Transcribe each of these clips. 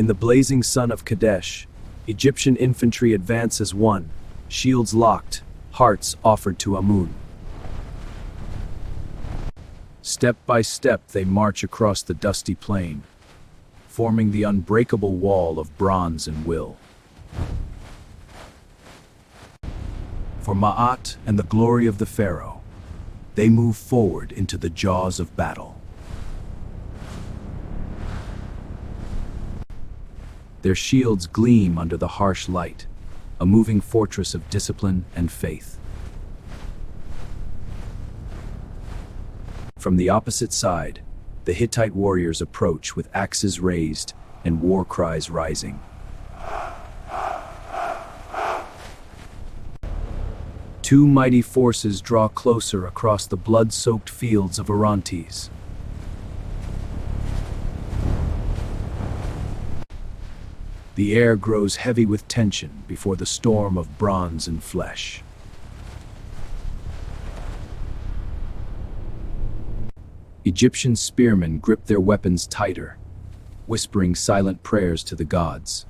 In the blazing sun of Kadesh, Egyptian infantry advance as one, shields locked, hearts offered to Amun. Step by step they march across the dusty plain, forming the unbreakable wall of bronze and will. For Ma'at and the glory of the Pharaoh, they move forward into the jaws of battle. Their shields gleam under the harsh light, a moving fortress of discipline and faith. From the opposite side, the Hittite warriors approach with axes raised and war cries rising. Two mighty forces draw closer across the blood-soaked fields of Orontes. The air grows heavy with tension before the storm of bronze and flesh. Egyptian spearmen grip their weapons tighter, whispering silent prayers to the gods.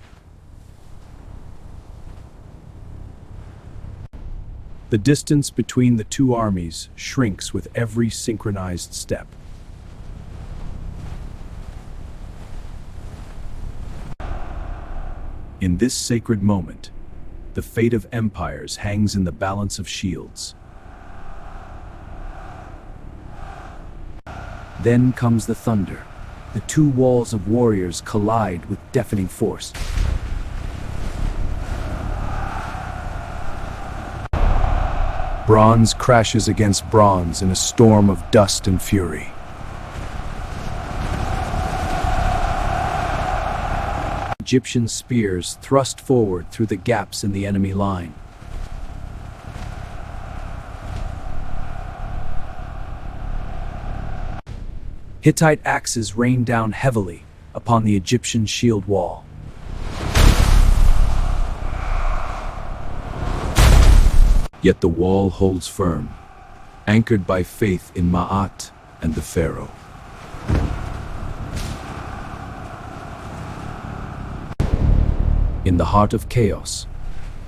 The distance between the two armies shrinks with every synchronized step. In this sacred moment, the fate of empires hangs in the balance of shields. Then comes the thunder. The two walls of warriors collide with deafening force. Bronze crashes against bronze in a storm of dust and fury. Egyptian spears thrust forward through the gaps in the enemy line. Hittite axes rain down heavily upon the Egyptian shield wall. Yet the wall holds firm, anchored by faith in Ma'at and the Pharaoh. In the heart of chaos,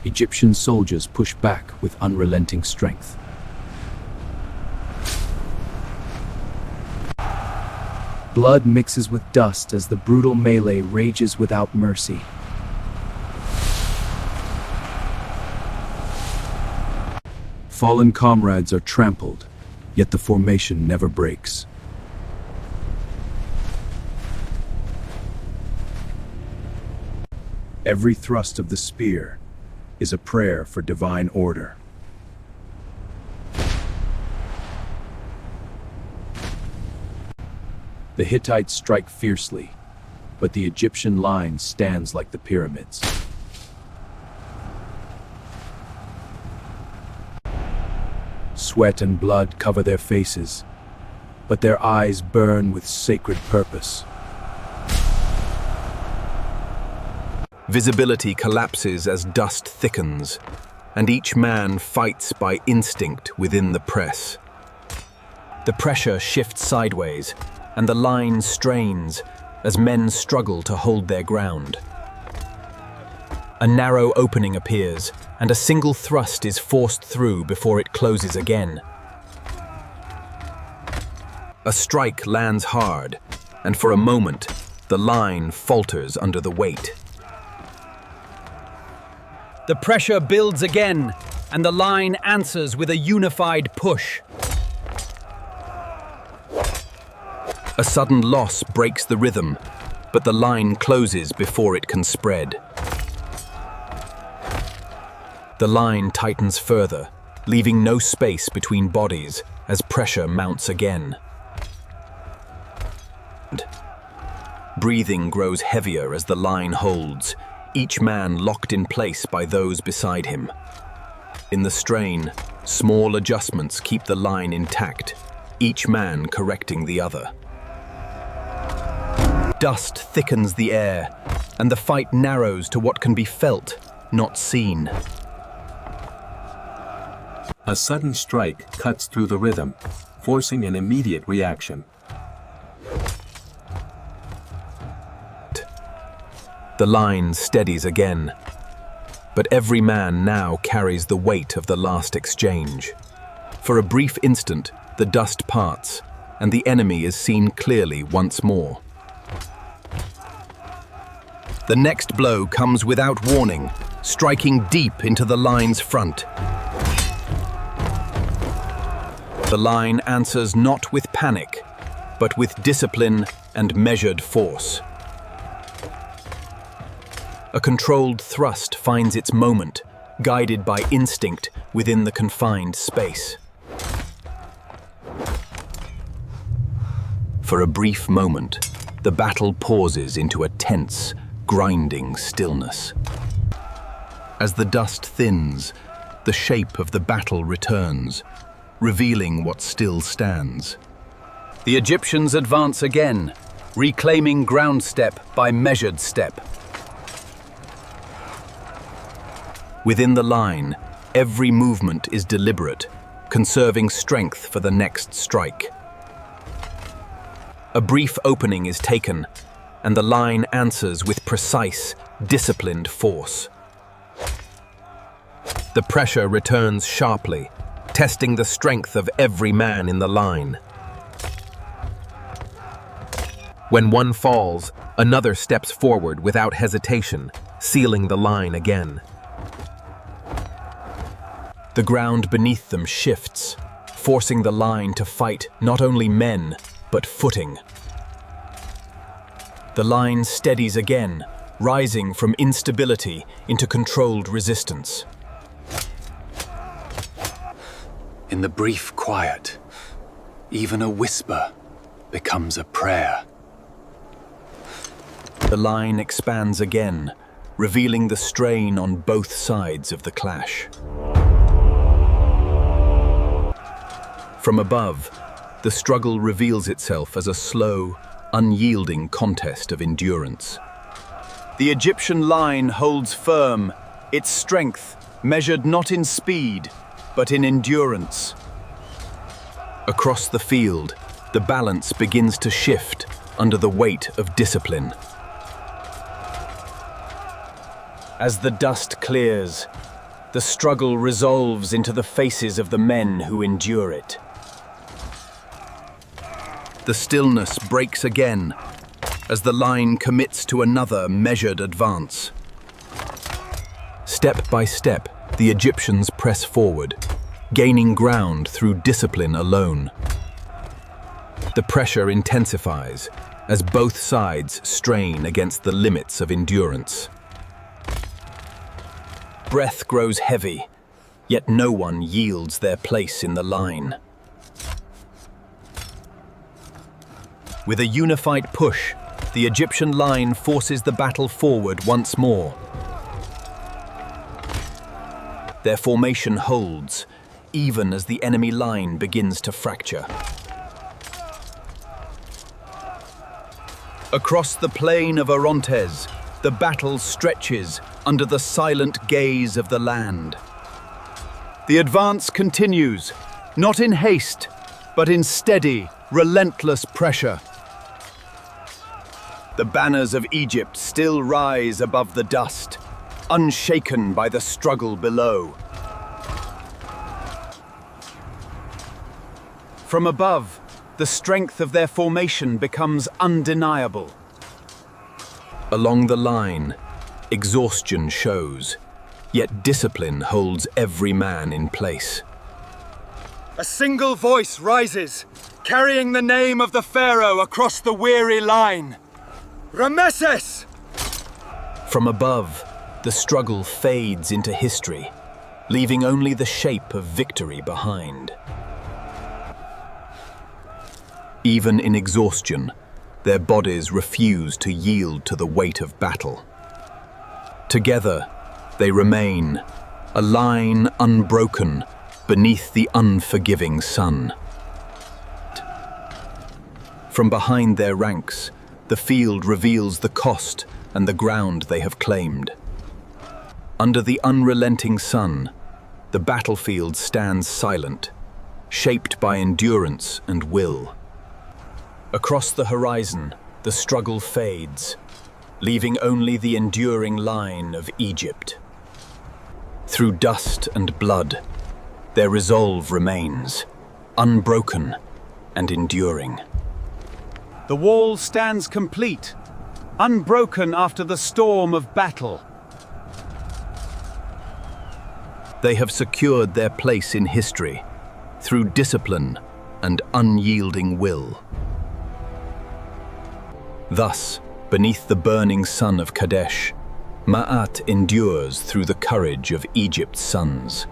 Egyptian soldiers push back with unrelenting strength. Blood mixes with dust as the brutal melee rages without mercy. Fallen comrades are trampled, yet the formation never breaks. Every thrust of the spear is a prayer for divine order. The Hittites strike fiercely, but the Egyptian line stands like the pyramids. Sweat and blood cover their faces, but their eyes burn with sacred purpose. Visibility collapses as dust thickens, and each man fights by instinct within the press. The pressure shifts sideways, and the line strains as men struggle to hold their ground. A narrow opening appears, and a single thrust is forced through before it closes again. A strike lands hard, and for a moment, the line falters under the weight. The pressure builds again, and the line answers with a unified push. A sudden loss breaks the rhythm, but the line closes before it can spread. The line tightens further, leaving no space between bodies as pressure mounts again. Breathing grows heavier as the line holds, each man locked in place by those beside him. In the strain, small adjustments keep the line intact, each man correcting the other. Dust thickens the air, and the fight narrows to what can be felt, not seen. A sudden strike cuts through the rhythm, forcing an immediate reaction. The line steadies again. But every man now carries the weight of the last exchange. For a brief instant, the dust parts, and the enemy is seen clearly once more. The next blow comes without warning, striking deep into the line's front. The line answers not with panic, but with discipline and measured force. A controlled thrust finds its moment, guided by instinct within the confined space. For a brief moment, the battle pauses into a tense, grinding stillness. As the dust thins, the shape of the battle returns, revealing what still stands. The Egyptians advance again, reclaiming ground step by measured step. Within the line, every movement is deliberate, conserving strength for the next strike. A brief opening is taken, and the line answers with precise, disciplined force. The pressure returns sharply, testing the strength of every man in the line. When one falls, another steps forward without hesitation, sealing the line again. The ground beneath them shifts, forcing the line to fight not only men, but footing. The line steadies again, rising from instability into controlled resistance. In the brief quiet, even a whisper becomes a prayer. The line expands again, revealing the strain on both sides of the clash. From above, the struggle reveals itself as a slow, unyielding contest of endurance. The Egyptian line holds firm, its strength measured not in speed, but in endurance. Across the field, the balance begins to shift under the weight of discipline. As the dust clears, the struggle resolves into the faces of the men who endure it. The stillness breaks again as the line commits to another measured advance. Step by step, the Egyptians press forward, gaining ground through discipline alone. The pressure intensifies as both sides strain against the limits of endurance. Breath grows heavy, yet no one yields their place in the line. With a unified push, the Egyptian line forces the battle forward once more. Their formation holds, even as the enemy line begins to fracture. Across the plain of Orontes, the battle stretches under the silent gaze of the land. The advance continues, not in haste, but in steady, relentless pressure. The banners of Egypt still rise above the dust, unshaken by the struggle below. From above, the strength of their formation becomes undeniable. Along the line, exhaustion shows, yet discipline holds every man in place. A single voice rises, carrying the name of the Pharaoh across the weary line. Rameses! From above, the struggle fades into history, leaving only the shape of victory behind. Even in exhaustion, their bodies refuse to yield to the weight of battle. Together, they remain, a line unbroken beneath the unforgiving sun. From behind their ranks, the field reveals the cost and the ground they have claimed. Under the unrelenting sun, the battlefield stands silent, shaped by endurance and will. Across the horizon, the struggle fades, leaving only the enduring line of Egypt. Through dust and blood, their resolve remains, unbroken and enduring. The wall stands complete, unbroken after the storm of battle. They have secured their place in history through discipline and unyielding will. Thus, beneath the burning sun of Kadesh, Ma'at endures through the courage of Egypt's sons.